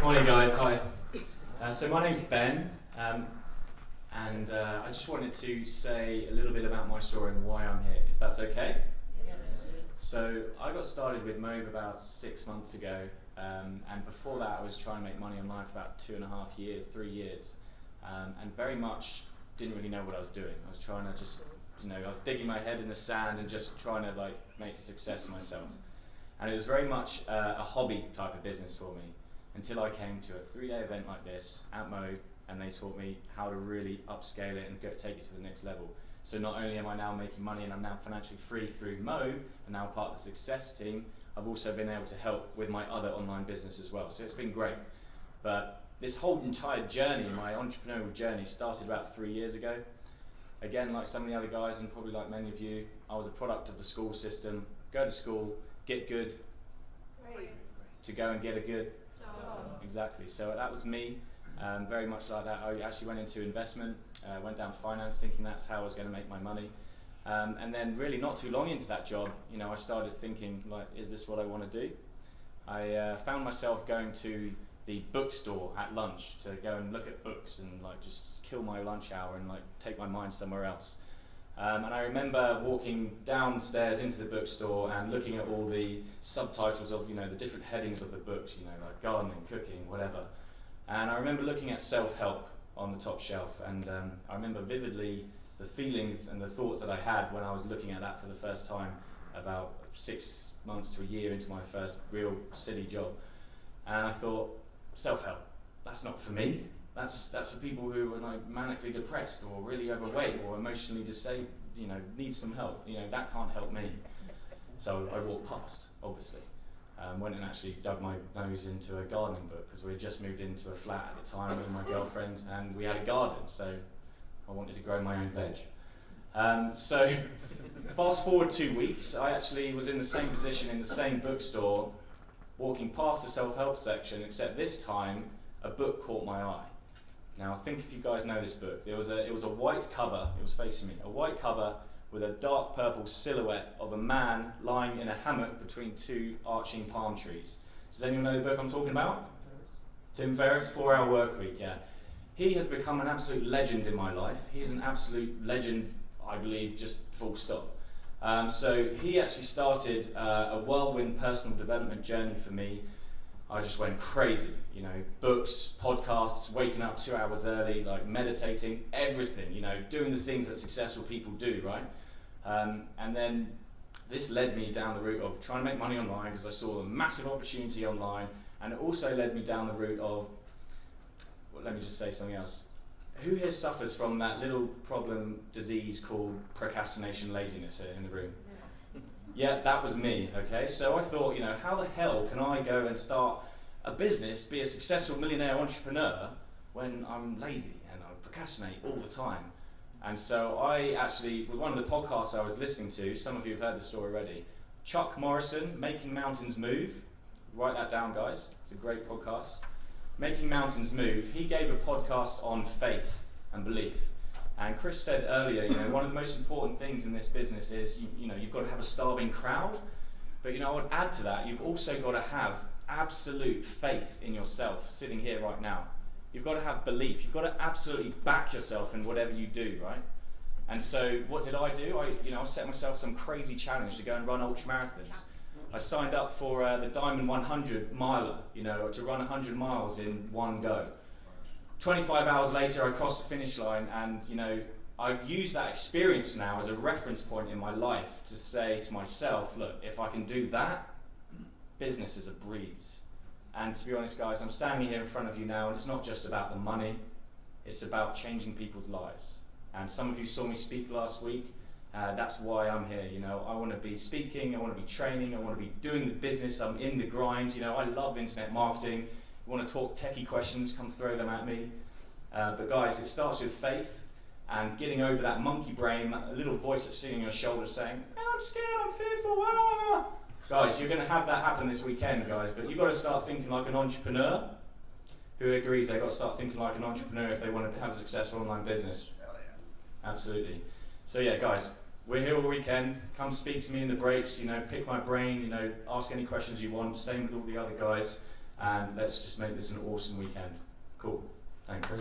Morning guys, hi. So my name's Ben, and I just wanted to say a little bit about my story and why I'm here, if that's okay. Yeah. So I got started with Mobe about 6 months ago, and before that I was trying to make money online for about 2.5 years, 3 years, and very much didn't really know what I was doing. I was trying to just, I was digging my head in the sand and just trying to make a success of myself. And it was very much a hobby type of business for me, until I came to a 3-day event like this at Mobe, and they taught me how to really upscale it and take it to the next level. So not only am I now making money and I'm now financially free through Mobe and now part of the success team, I've also been able to help with my other online business as well. So it's been great. But this whole entire journey, my entrepreneurial journey, started about 3 years ago. Again, like some of the other guys, and probably like many of you, I was a product of the school system. Go to school, get good, to go and get a good. Exactly, so that was me, very much like that. I actually went into investment, went down finance thinking that's how I was going to make my money. And then really not too long into that job, I started thinking, is this what I want to do? I found myself going to the bookstore at lunch to go and look at books and just kill my lunch hour and take my mind somewhere else. And I remember walking downstairs into the bookstore and looking at all the subtitles of, the different headings of the books, like gardening, cooking, whatever. And I remember looking at self-help on the top shelf, and I remember vividly the feelings and the thoughts that I had when I was looking at that for the first time about 6 months to a year into my first real city job. And I thought, self-help, that's not for me. That's for people who are manically depressed or really overweight or emotionally disabled, need some help. That can't help me. So I walked past, obviously. Went and actually dug my nose into a gardening book because we had just moved into a flat at the time with my girlfriend, and we had a garden, so I wanted to grow my own veg. So fast forward 2 weeks, I actually was in the same position in the same bookstore, walking past the self-help section, except this time a book caught my eye. Now, I think if you guys know this book, it was a white cover, it was facing me, a white cover with a dark purple silhouette of a man lying in a hammock between 2 arching palm trees. Does anyone know the book I'm talking about? Tim Ferriss, 4 Hour Workweek, yeah. He has become an absolute legend in my life. He is an absolute legend, I believe, just full stop. So he actually started a whirlwind personal development journey for me. I just went crazy, books, podcasts, waking up 2 hours early, meditating, everything, doing the things that successful people do, right? And then this led me down the route of trying to make money online because I saw a massive opportunity online, and it also led me down the route of, well, let me just say something else. Who here suffers from that little problem disease called procrastination laziness here in the room? Yeah, that was me, okay? So I thought, how the hell can I go and start a business, be a successful millionaire entrepreneur when I'm lazy and I procrastinate all the time? And so I actually, with one of the podcasts I was listening to, some of you have heard the story already, Chuck Morrison, Making Mountains Move. Write that down, guys. It's a great podcast. Making Mountains Move. He gave a podcast on faith and belief. And Chris said earlier, one of the most important things in this business is, you've got to have a starving crowd. But, I would add to that, you've also got to have absolute faith in yourself sitting here right now. You've got to have belief. You've got to absolutely back yourself in whatever you do, right? And so what did I do? I set myself some crazy challenge to go and run ultramarathons. I signed up for the Diamond 100 miler, to run 100 miles in one go. 25 hours later, I crossed the finish line, and I've used that experience now as a reference point in my life to say to myself, look, if I can do that, business is a breeze. And to be honest, guys, I'm standing here in front of you now, and it's not just about the money, it's about changing people's lives. And some of you saw me speak last week. That's why I'm here. I want to be speaking, I want to be training, I want to be doing the business, I'm in the grind. I love internet marketing. You want to talk techie questions, come throw them at me. But guys, it starts with faith and getting over that monkey brain, that little voice that's sitting on your shoulder saying, I'm scared, I'm fearful, ah! Guys, you're going to have that happen this weekend, guys, but you've got to start thinking like an entrepreneur. Who agrees they've got to start thinking like an entrepreneur if they want to have a successful online business? Hell yeah. Absolutely. So yeah, guys, we're here all weekend. Come speak to me in the breaks, pick my brain, ask any questions you want. Same with all the other guys. and let's just make this an awesome weekend. Cool. Thanks.